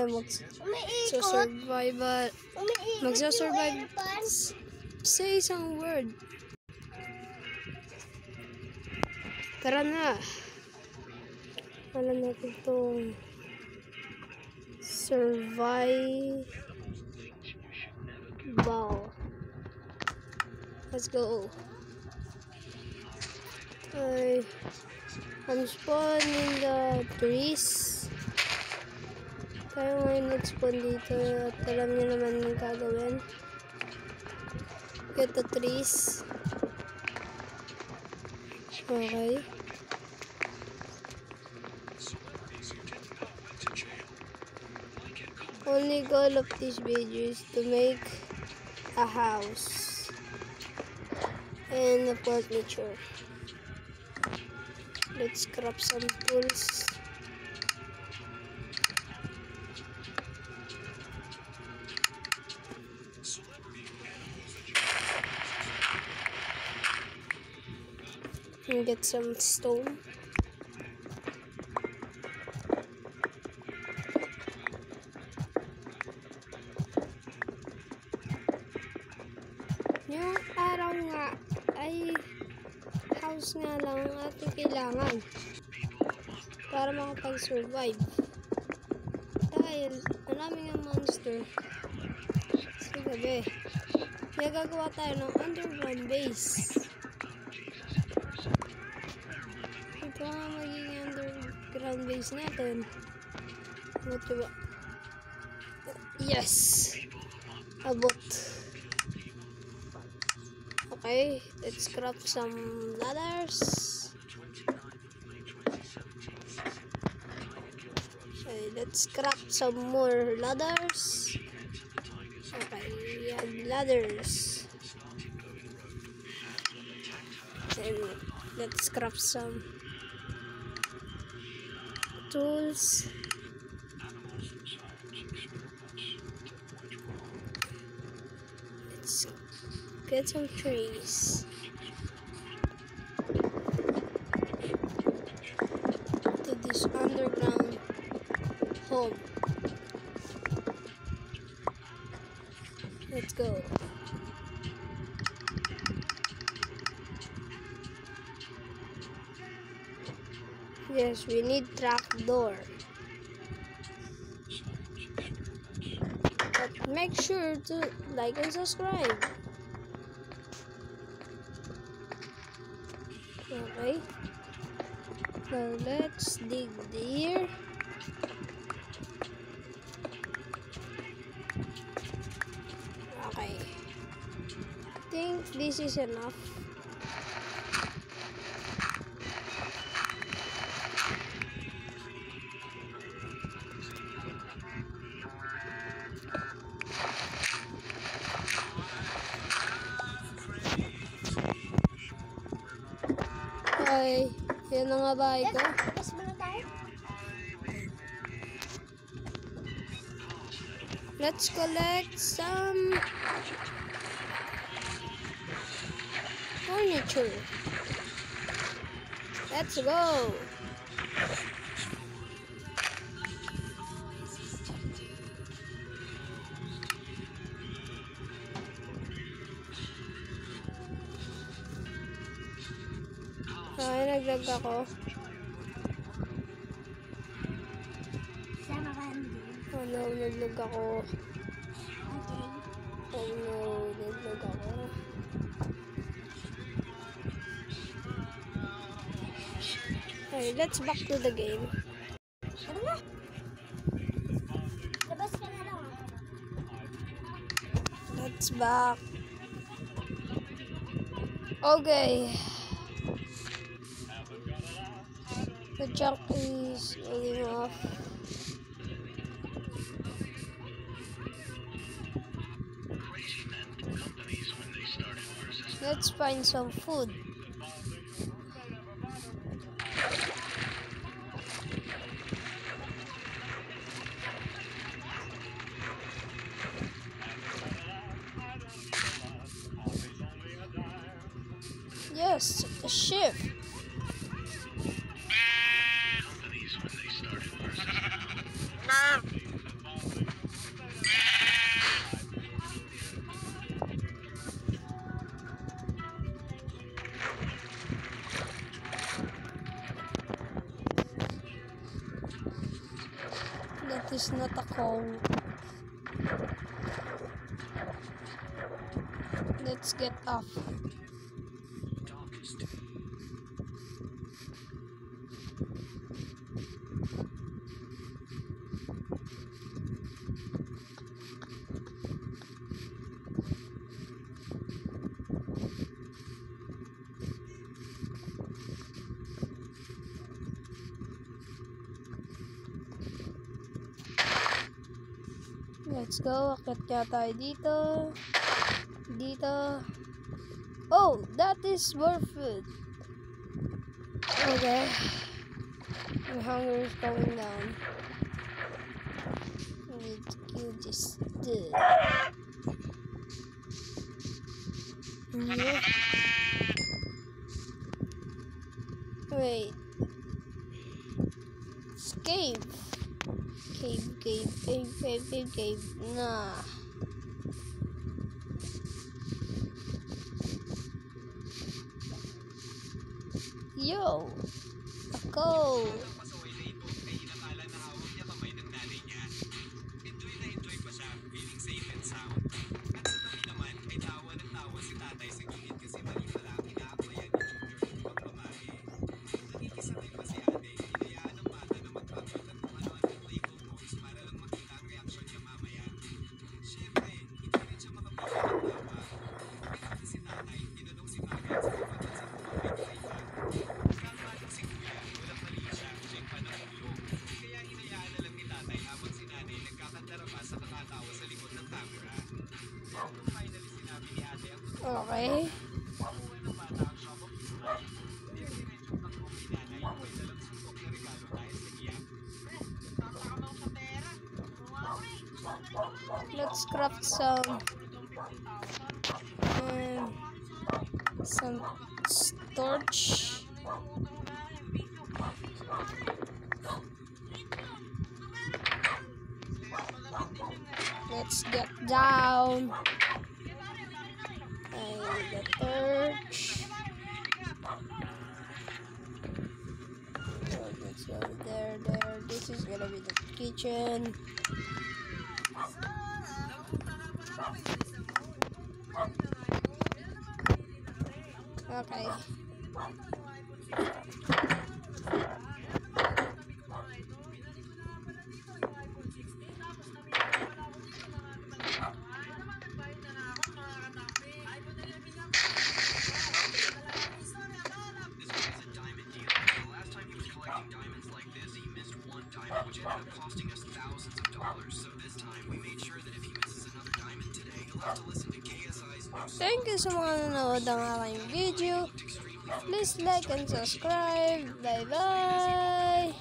tayo magsa-survival. Magsa-survive sa isang word. Tara na. Alam natin itong survival. Let's go. I'm spawning the trees. Tayo ngayon nag-spawn dito at alam niyo naman yung gagawin. Get the trees. Okay. Only goal of this video is to make a house and a furniture. Let's grab some tools. And get some stone. Yung araw nga ay house nga lang ang ating kailangan para makapag-survive. Dahil maraming ang monster sa gabi. Kaya gagawa tayo ng underground base. Ito nga magiging underground base natin. Ano ba? Yes! Abot. Okay, let's craft some ladders. Okay, let's craft some more ladders. Okay, we have ladders. Then let's craft some tools. Let's get some trees. To this underground home. Let's go. Yes, we need trapdoor. But make sure to like and subscribe. Okay. So let's dig here. Okay. I think this is enough. Okay, yan na nga bahay ko. Let's collect some furniture. Let's go. Ay, naglag ako. Oh no, naglag ako. Oh no, naglag ako. Okay, let's back to the game. Ano na? Labas ka na lang. Let's back. Okay. The junk is rolling off. Let's find some food. Yes, a ship. That is not a cove. Let's get off. Let's go. Akit kaya tayo dito. Dito. Oh, that is more food. Okay. My hunger is going down. I need to kill this dude. Yeah. Wait. It's cave. Cave. Nah. Yo! Ako! Okay. Let's craft some torch. Let's get down. I need a torch. So let's go there. This is gonna be the kitchen. Okay. Which ended up costing us thousands of dollars. So this time we made sure that if he misses another diamond today, he'll have to listen to KSI's new song. Thank you sa mga nanood ng aking video. Please like and subscribe. Bye bye.